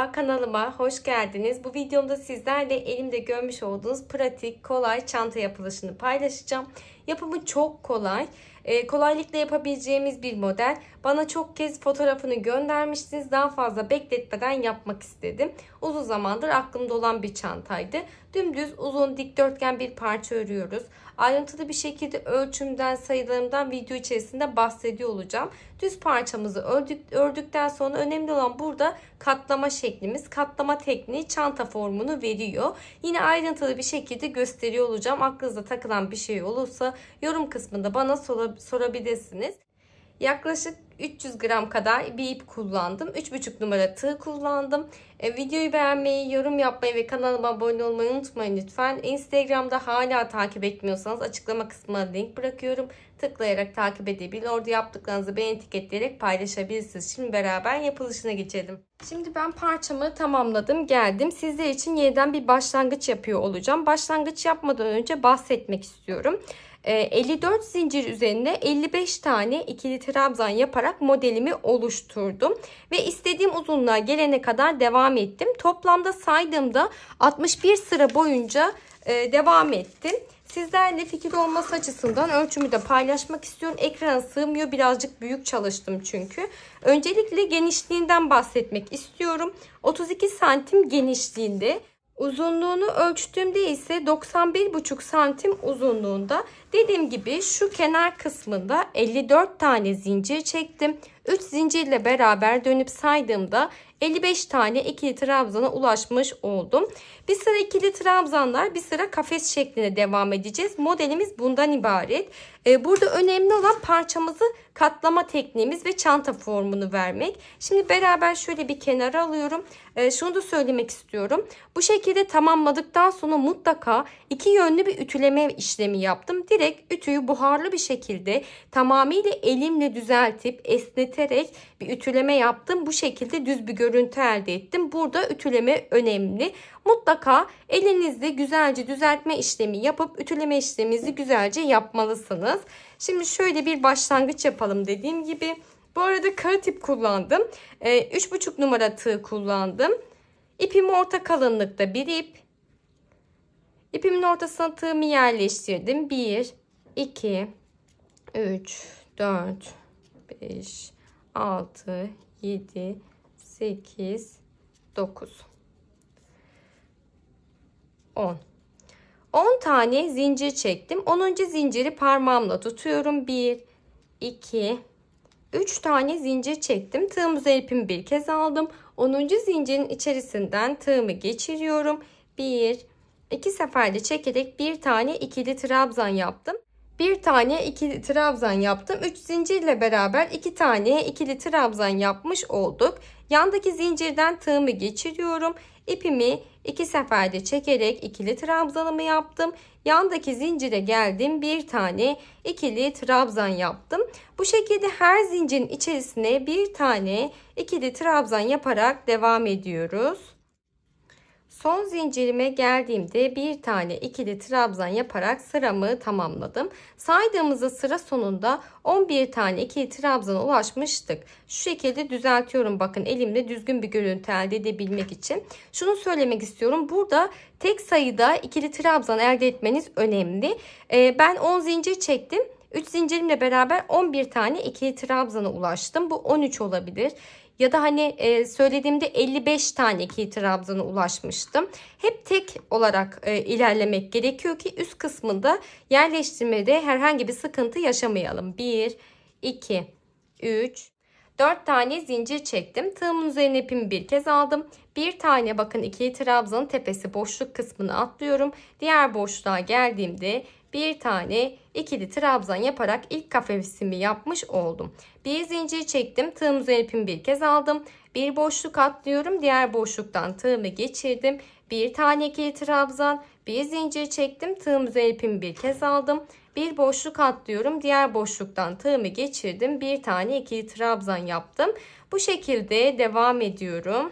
Merhaba, kanalıma hoş geldiniz. Bu videomda sizlerle elimde görmüş olduğunuz pratik, kolay çanta yapılışını paylaşacağım. Yapımı çok kolay. Kolaylıkla yapabileceğimiz bir model. Bana çok kez fotoğrafını göndermiştiniz. Daha fazla bekletmeden yapmak istedim. Uzun zamandır aklımda olan bir çantaydı. Dümdüz uzun dikdörtgen bir parça örüyoruz. Ayrıntılı bir şekilde ölçümden, sayılarımdan video içerisinde bahsediyor olacağım. Düz parçamızı ördükten sonra önemli olan burada katlama şeklimiz. Katlama tekniği çanta formunu veriyor. Yine ayrıntılı bir şekilde gösteriyor olacağım. Aklınıza takılan bir şey olursa yorum kısmında bana sorabilirsiniz. Yaklaşık 300 gram kadar bir ip kullandım. 3,5 numara tığ kullandım. Videoyu beğenmeyi, yorum yapmayı ve kanalıma abone olmayı unutmayın lütfen. Instagram'da hala takip etmiyorsanız açıklama kısmına link bırakıyorum. Tıklayarak takip edebilir. Orada yaptıklarınızı beni etiketleyerek paylaşabilirsiniz. Şimdi beraber yapılışına geçelim. Şimdi ben parçamı tamamladım, geldim. Sizler için yeniden bir başlangıç yapıyor olacağım. Başlangıç yapmadan önce bahsetmek istiyorum. 54 zincir üzerinde 55 tane ikili trabzan yaparak modelimi oluşturdum. Ve istediğim uzunluğa gelene kadar devam ettim. Toplamda saydığımda 61 sıra boyunca devam ettim. Sizlerle fikir olması açısından ölçümü de paylaşmak istiyorum. Ekrana sığmıyor. Birazcık büyük çalıştım çünkü. Öncelikle genişliğinden bahsetmek istiyorum. 32 santim genişliğinde. Uzunluğunu ölçtüğümde ise 91,5 santim uzunluğunda. Dediğim gibi şu kenar kısmında 54 tane zincir çektim. 3 zincirle beraber dönüp saydığımda 55 tane ikili trabzana ulaşmış oldum. Bir sıra ikili trabzanlar, bir sıra kafes şeklinde devam edeceğiz. Modelimiz bundan ibaret. Burada önemli olan parçamızı katlama tekniğimiz ve çanta formunu vermek. Şimdi beraber şöyle bir kenara alıyorum. Şunu da söylemek istiyorum. Bu şekilde tamamladıktan sonra mutlaka iki yönlü bir ütüleme işlemi yaptım. Direkt ütüyü buharlı bir şekilde tamamıyla elimle düzeltip esneterek bir ütüleme yaptım. Bu şekilde düz bir görüntü elde ettim. Burada ütüleme önemli. Mutlaka elinizde güzelce düzeltme işlemi yapıp ütüleme işleminizi güzelce yapmalısınız. Şimdi şöyle bir başlangıç yapalım dediğim gibi. Bu arada kara ip kullandım. 3,5 numara tığ kullandım. İpim orta kalınlıkta bir ip. İpimin ortasına tığımı yerleştirdim. 1, 2, 3, 4, 5, 6, 7, 8, 9, 10. 10 tane zincir çektim. 10. zinciri parmağımla tutuyorum. 1, 2, 3 tane zincir çektim. Tığım üzerine ipimi bir kez aldım. 10. zincirin içerisinden tığımı geçiriyorum. 1, 2 seferde çekerek bir tane ikili trabzan yaptım. Bir tane ikili trabzan yaptım. 3 zincirle beraber 2 tane ikili trabzan yapmış olduk. Yandaki zincirden tığımı geçiriyorum. İpimi 2 seferde çekerek ikili trabzanımı yaptım. Yandaki zincire geldim. Bir tane ikili trabzan yaptım. Bu şekilde her zincirin içerisine bir tane ikili trabzan yaparak devam ediyoruz. Son zincirime geldiğimde bir tane ikili trabzan yaparak sıramı tamamladım. Saydığımızda sıra sonunda 11 tane ikili trabzana ulaşmıştık. Şu şekilde düzeltiyorum, bakın elimle düzgün bir görüntü elde edebilmek için. Şunu söylemek istiyorum. Burada tek sayıda ikili trabzan elde etmeniz önemli. Ben 10 zincir çektim. 3 zincirimle beraber 11 tane ikili trabzana ulaştım. Bu 13 olabilir. Ya da hani söylediğimde 55 tane ikili trabzana ulaşmıştım. Hep tek olarak ilerlemek gerekiyor ki üst kısmında yerleştirmede herhangi bir sıkıntı yaşamayalım. 1, 2, 3, 4 tane zincir çektim. Tığımın üzerine ipimi bir kez aldım. Bir tane bakın ikili trabzanın tepesi boşluk kısmını atlıyorum. Diğer boşluğa geldiğimde bir tane ikili trabzan yaparak ilk kafesimi yapmış oldum. Bir zincir çektim. Tığım üzerine ipimi bir kez aldım. Bir boşluk atlıyorum. Diğer boşluktan tığımı geçirdim. Bir tane ikili trabzan. Bir zincir çektim. Tığım üzerine ipimi bir kez aldım. Bir boşluk atlıyorum. Diğer boşluktan tığımı geçirdim. Bir tane ikili trabzan yaptım. Bu şekilde devam ediyorum.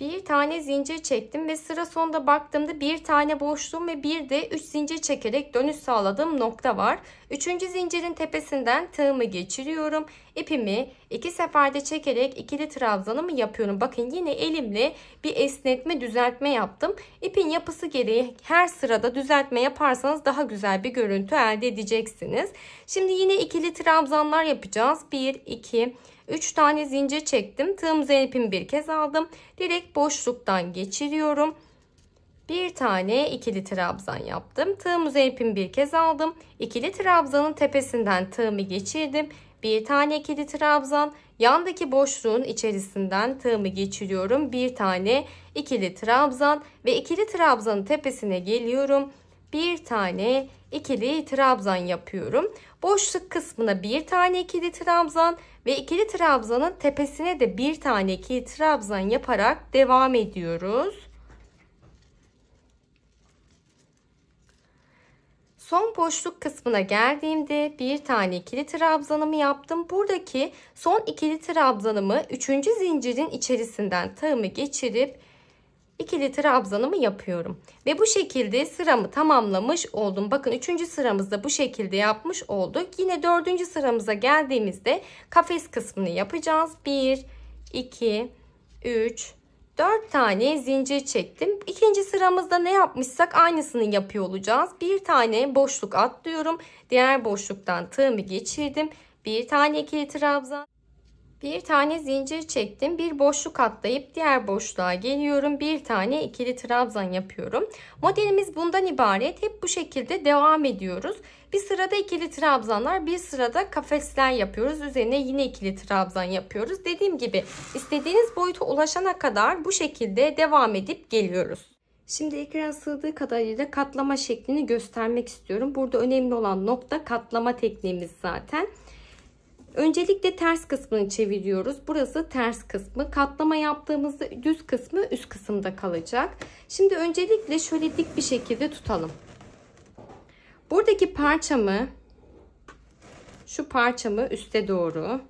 Bir tane zincir çektim ve sıra sonunda baktığımda bir tane boşluğum ve bir de 3 zincir çekerek dönüş sağladığım nokta var. 3. zincirin tepesinden tığımı geçiriyorum. İpimi 2 seferde çekerek ikili trabzanımı yapıyorum. Bakın yine elimle bir esnetme, düzeltme yaptım. İpin yapısı gereği her sırada düzeltme yaparsanız daha güzel bir görüntü elde edeceksiniz. Şimdi yine ikili trabzanlar yapacağız. 1, 2, 3 tane zincir çektim. Tığım üzerine ipimi bir kez aldım. Direkt boşluktan geçiriyorum. Bir tane ikili trabzan yaptım. Tığım üzerine ipimi bir kez aldım. İkili trabzanın tepesinden tığımı geçirdim. Bir tane ikili trabzan. Yandaki boşluğun içerisinden tığımı geçiriyorum. Bir tane ikili trabzan ve ikili trabzanın tepesine geliyorum. Bir tane ikili trabzan yapıyorum. Boşluk kısmına bir tane ikili trabzan ve ikili trabzanın tepesine de bir tane ikili trabzan yaparak devam ediyoruz. Son boşluk kısmına geldiğimde bir tane ikili trabzanımı yaptım. Buradaki son ikili trabzanımı 3. zincirin içerisinden tığımı geçirip ikili trabzanımı yapıyorum. Ve bu şekilde sıramı tamamlamış oldum. Bakın 3. sıramızda bu şekilde yapmış olduk. Yine 4. sıramıza geldiğimizde kafes kısmını yapacağız. 1, 2, 3, 4 tane zincir çektim. 2. sıramızda ne yapmışsak aynısını yapıyor olacağız. Bir tane boşluk atlıyorum. Diğer boşluktan tığımı geçirdim. Bir tane ikili trabzan. Bir tane zincir çektim. Bir boşluk atlayıp diğer boşluğa geliyorum. Bir tane ikili trabzan yapıyorum. Modelimiz bundan ibaret. Hep bu şekilde devam ediyoruz. Bir sırada ikili trabzanlar, bir sırada kafesler yapıyoruz. Üzerine yine ikili trabzan yapıyoruz. Dediğim gibi istediğiniz boyuta ulaşana kadar bu şekilde devam edip geliyoruz. Şimdi ekran sığdığı kadarıyla katlama şeklini göstermek istiyorum. Burada önemli olan nokta katlama tekniğimiz zaten. Öncelikle ters kısmını çeviriyoruz. Burası ters kısmı. Katlama yaptığımızda düz kısmı üst kısımda kalacak. Şimdi öncelikle şöyle dik bir şekilde tutalım. Buradaki parçamı, şu parçamı üste doğru.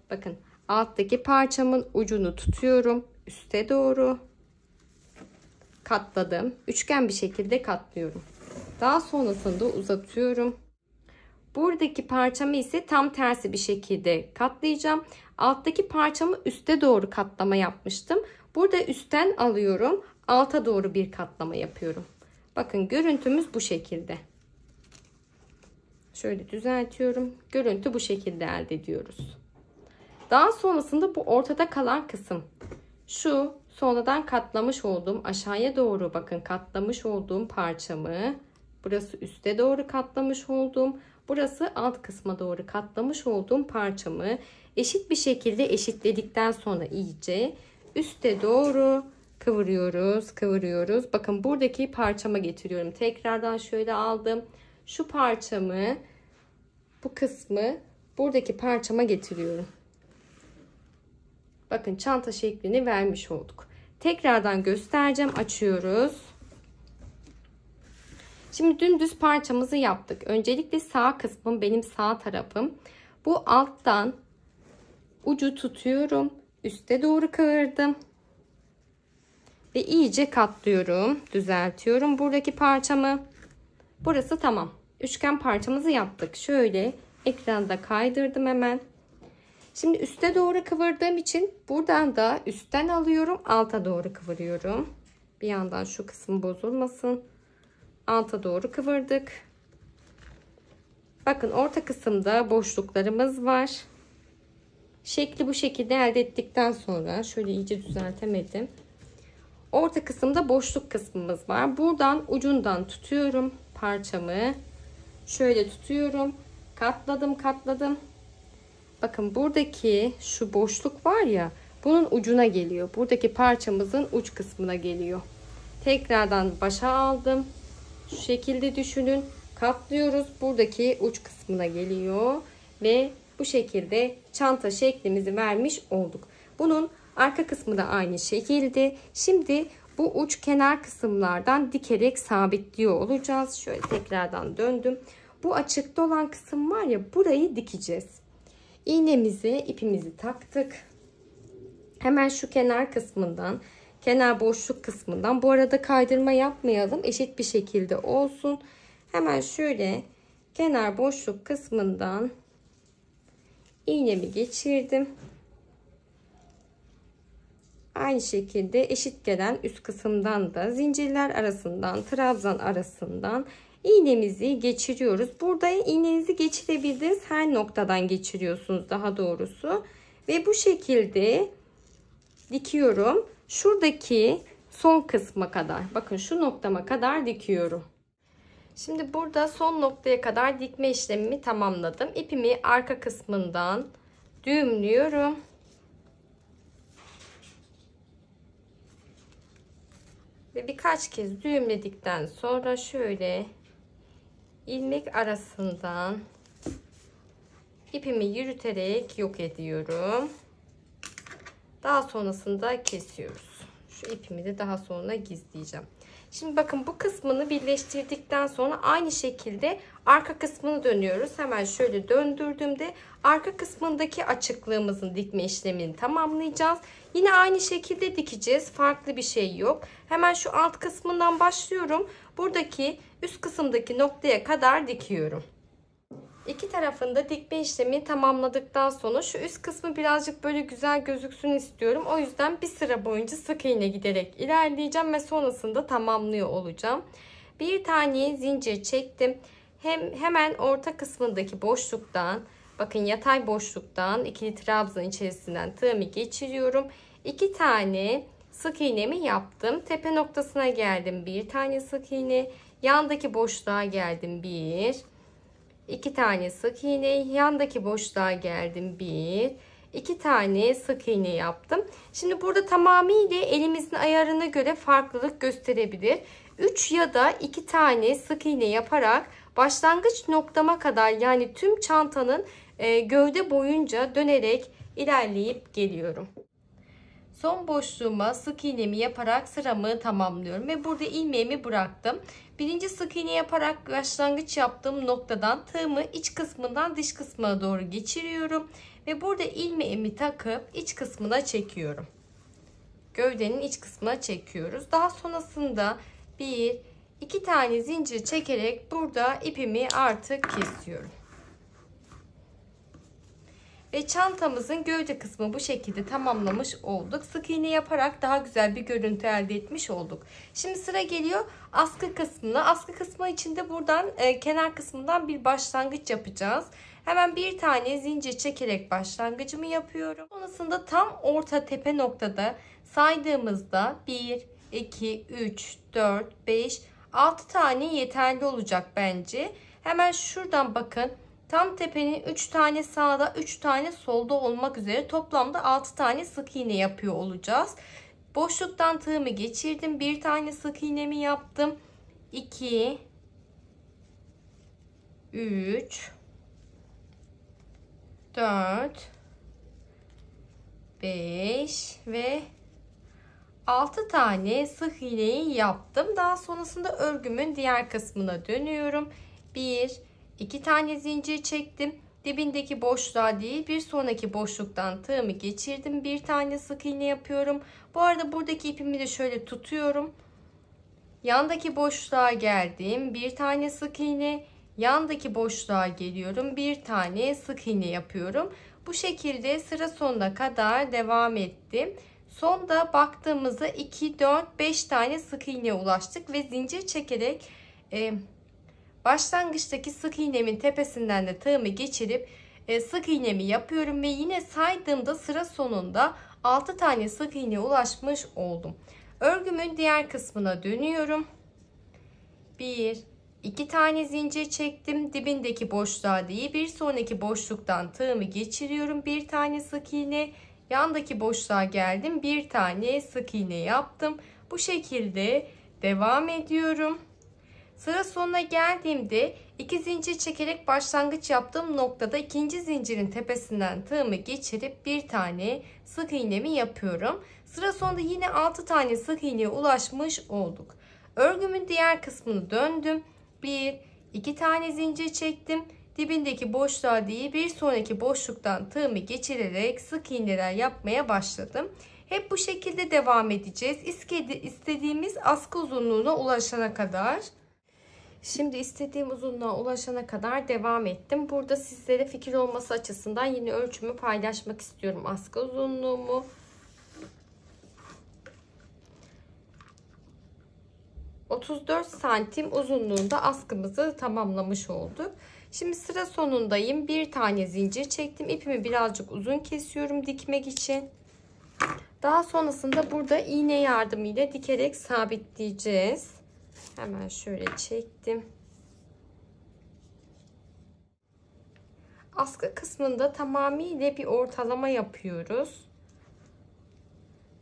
Bakın alttaki parçamın ucunu tutuyorum. Üste doğru. Katladım. Üçgen bir şekilde katlıyorum. Daha sonrasında uzatıyorum. Buradaki parçamı ise tam tersi bir şekilde katlayacağım. Alttaki parçamı üste doğru katlama yapmıştım. Burada üstten alıyorum. Alta doğru bir katlama yapıyorum. Bakın görüntümüz bu şekilde. Şöyle düzeltiyorum. Görüntü bu şekilde elde ediyoruz. Daha sonrasında bu ortada kalan kısım. Şu sonradan katlamış olduğum aşağıya doğru bakın katlamış olduğum parçamı. Burası üste doğru katlamış olduğum. Burası alt kısma doğru katlamış olduğum parçamı eşit bir şekilde eşitledikten sonra iyice üste doğru kıvırıyoruz, kıvırıyoruz. Bakın buradaki parçama getiriyorum. Tekrardan şöyle aldım. Şu parçamı, bu kısmı buradaki parçama getiriyorum. Bakın çanta şeklini vermiş olduk. Tekrardan göstereceğim. Açıyoruz. Şimdi dümdüz parçamızı yaptık. Öncelikle sağ kısmım benim sağ tarafım. Bu alttan ucu tutuyorum. Üste doğru kıvırdım. Ve iyice katlıyorum. Düzeltiyorum buradaki parçamı. Burası tamam. Üçgen parçamızı yaptık. Şöyle ekranda kaydırdım hemen. Şimdi üste doğru kıvırdığım için buradan da üstten alıyorum. Alta doğru kıvırıyorum. Bir yandan şu kısım bozulmasın. Alta doğru kıvırdık. Bakın orta kısımda boşluklarımız var. Şekli bu şekilde elde ettikten sonra şöyle iyice düzeltemedim. Orta kısımda boşluk kısmımız var. Buradan ucundan tutuyorum parçamı. Şöyle tutuyorum. Katladım, katladım. Bakın buradaki şu boşluk var ya, bunun ucuna geliyor. Buradaki parçamızın uç kısmına geliyor. Tekrardan başa aldım. Şu şekilde düşünün. Katlıyoruz. Buradaki uç kısmına geliyor. Ve bu şekilde çanta şeklimizi vermiş olduk. Bunun arka kısmı da aynı şekilde. Şimdi bu uç kenar kısımlardan dikerek sabitliyor olacağız. Şöyle tekrardan döndüm. Bu açıkta olan kısım var ya, burayı dikeceğiz. İğnemizi, ipimizi taktık. Hemen şu kenar kısmından, kenar boşluk kısmından, bu arada kaydırma yapmayalım, eşit bir şekilde olsun. Hemen şöyle kenar boşluk kısmından iğnemi geçirdim. Aynı şekilde eşit gelen üst kısımdan da zincirler arasından, trabzan arasından iğnemizi geçiriyoruz. Burada iğnenizi geçirebildiğiniz her noktadan geçiriyorsunuz daha doğrusu. Ve bu şekilde dikiyorum. Şuradaki son kısma kadar. Bakın şu noktama kadar dikiyorum. Şimdi burada son noktaya kadar dikme işlemimi tamamladım. İpimi arka kısmından düğümlüyorum. Ve birkaç kez düğümledikten sonra şöyle ilmek arasından ipimi yürüterek yok ediyorum. Daha sonrasında kesiyoruz. Şu ipimi de daha sonra gizleyeceğim. Şimdi bakın bu kısmını birleştirdikten sonra aynı şekilde arka kısmını dönüyoruz. Hemen şöyle döndürdüğümde arka kısmındaki açıklığımızın dikme işlemini tamamlayacağız. Yine aynı şekilde dikeceğiz. Farklı bir şey yok. Hemen şu alt kısmından başlıyorum. Buradaki üst kısımdaki noktaya kadar dikiyorum. İki tarafında dikme işlemini tamamladıktan sonra şu üst kısmı birazcık böyle güzel gözüksün istiyorum. O yüzden bir sıra boyunca sık iğne giderek ilerleyeceğim ve sonrasında tamamlıyor olacağım. Bir tane zincir çektim. Hemen orta kısmındaki boşluktan, bakın yatay boşluktan ikili trabzan içerisinden tığımı geçiriyorum. 2 tane sık iğnemi yaptım. Tepe noktasına geldim. Bir tane sık iğne. Yandaki boşluğa geldim. 2 tane sık iğne, yandaki boşluğa geldim. 2 tane sık iğne yaptım. Şimdi burada tamamıyla elimizin ayarına göre farklılık gösterebilir. 3 ya da 2 tane sık iğne yaparak başlangıç noktama kadar, yani tüm çantanın gövde boyunca dönerek ilerleyip geliyorum. Son boşluğuma sık iğnemi yaparak sıramı tamamlıyorum ve burada ilmeğimi bıraktım. Birinci sık iğne yaparak başlangıç yaptığım noktadan tığımı iç kısmından dış kısmına doğru geçiriyorum ve burada ilmeğimi takıp iç kısmına çekiyorum. Gövdenin iç kısmına çekiyoruz. Daha sonrasında 2 tane zincir çekerek burada ipimi artık kesiyorum. Ve çantamızın gövde kısmı bu şekilde tamamlamış olduk. Sık iğne yaparak daha güzel bir görüntü elde etmiş olduk. Şimdi sıra geliyor askı kısmına. Askı kısmı için de buradan kenar kısmından bir başlangıç yapacağız. Hemen bir tane zincir çekerek başlangıcımı yapıyorum. Sonrasında tam orta tepe noktada saydığımızda 1, 2, 3, 4, 5, 6 tane yeterli olacak bence. Hemen şuradan bakın. Tam tepenin 3 tane sağda, 3 tane solda olmak üzere toplamda 6 tane sık iğne yapıyor olacağız. Boşluktan tığımı geçirdim. Bir tane sık iğnemi yaptım. 2, 3, 4, 5 ve 6 tane sık iğneyi yaptım. Daha sonrasında örgümün diğer kısmına dönüyorum. 2 tane zincir çektim. Dibindeki boşluğa değil, bir sonraki boşluktan tığımı geçirdim. Bir tane sık iğne yapıyorum. Bu arada buradaki ipimi de şöyle tutuyorum. Yandaki boşluğa geldim. Bir tane sık iğne. Yandaki boşluğa geliyorum. Bir tane sık iğne yapıyorum. Bu şekilde sıra sonuna kadar devam ettim. Sonda baktığımızda 2, 4, 5 tane sık iğneye ulaştık ve zincir çekerek başlangıçtaki sık iğnemin tepesinden de tığımı geçirip sık iğnemi yapıyorum ve yine saydığımda sıra sonunda 6 tane sık iğneye ulaşmış oldum. Örgümün diğer kısmına dönüyorum. 2 tane zincir çektim. Dibindeki boşluğa değil, bir sonraki boşluktan tığımı geçiriyorum. Bir tane sık iğne. Yandaki boşluğa geldim. Bir tane sık iğne yaptım. Bu şekilde devam ediyorum. Sıra sonuna geldiğimde 2 zincir çekerek başlangıç yaptığım noktada ikinci zincirin tepesinden tığımı geçirip bir tane sık iğnemi yapıyorum. Sıra sonunda yine 6 tane sık iğneye ulaşmış olduk. Örgümün diğer kısmını döndüm. 2 tane zincir çektim. dibindeki boşluğa değil bir sonraki boşluktan tığımı geçirerek sık iğneler yapmaya başladım. Hep bu şekilde devam edeceğiz. İstediğimiz askı uzunluğuna ulaşana kadar. Şimdi istediğim uzunluğa ulaşana kadar devam ettim. Burada sizlere fikir olması açısından yine ölçümü paylaşmak istiyorum. Askı uzunluğumu. ...34 santim uzunluğunda askımızı tamamlamış olduk. Şimdi sıra sonundayım. Bir tane zincir çektim. İpimi birazcık uzun kesiyorum dikmek için. Daha sonrasında burada iğne yardımıyla dikerek sabitleyeceğiz. Hemen şöyle çektim. Askı kısmında tamamıyla bir ortalama yapıyoruz.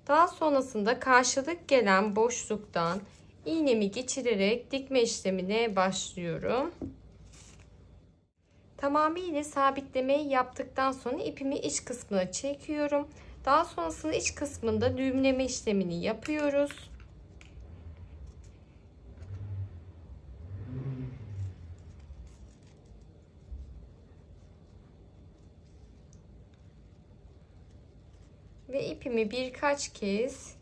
Daha sonrasında karşılık gelen boşluktan iğnemi geçirerek dikme işlemine başlıyorum. Tamamıyla sabitlemeyi yaptıktan sonra ipimi iç kısmına çekiyorum. Daha sonrasında iç kısmında düğümleme işlemini yapıyoruz. Ve ipimi birkaç kez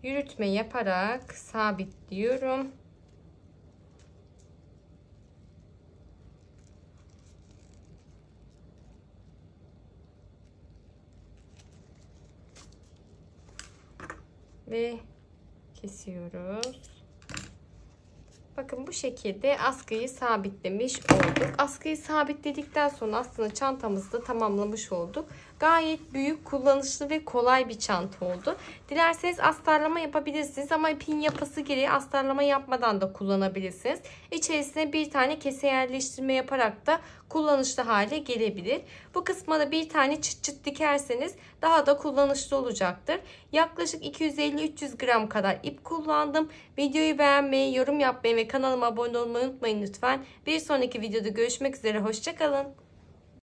yürütme yaparak sabitliyorum. Ve kesiyoruz. Bakın bu şekilde askıyı sabitlemiş olduk. Askıyı sabitledikten sonra aslında çantamızı da tamamlamış olduk. Gayet büyük, kullanışlı ve kolay bir çanta oldu. Dilerseniz astarlama yapabilirsiniz ama ipin yapısı gereği astarlama yapmadan da kullanabilirsiniz. İçerisine bir tane kese yerleştirme yaparak da kullanışlı hale gelebilir. Bu kısma da bir tane çıt çıt dikerseniz daha da kullanışlı olacaktır. Yaklaşık 250-300 gram kadar ip kullandım. Videoyu beğenmeyi, yorum yapmayı ve kanalıma abone olmayı unutmayın lütfen. Bir sonraki videoda görüşmek üzere. Hoşça kalın.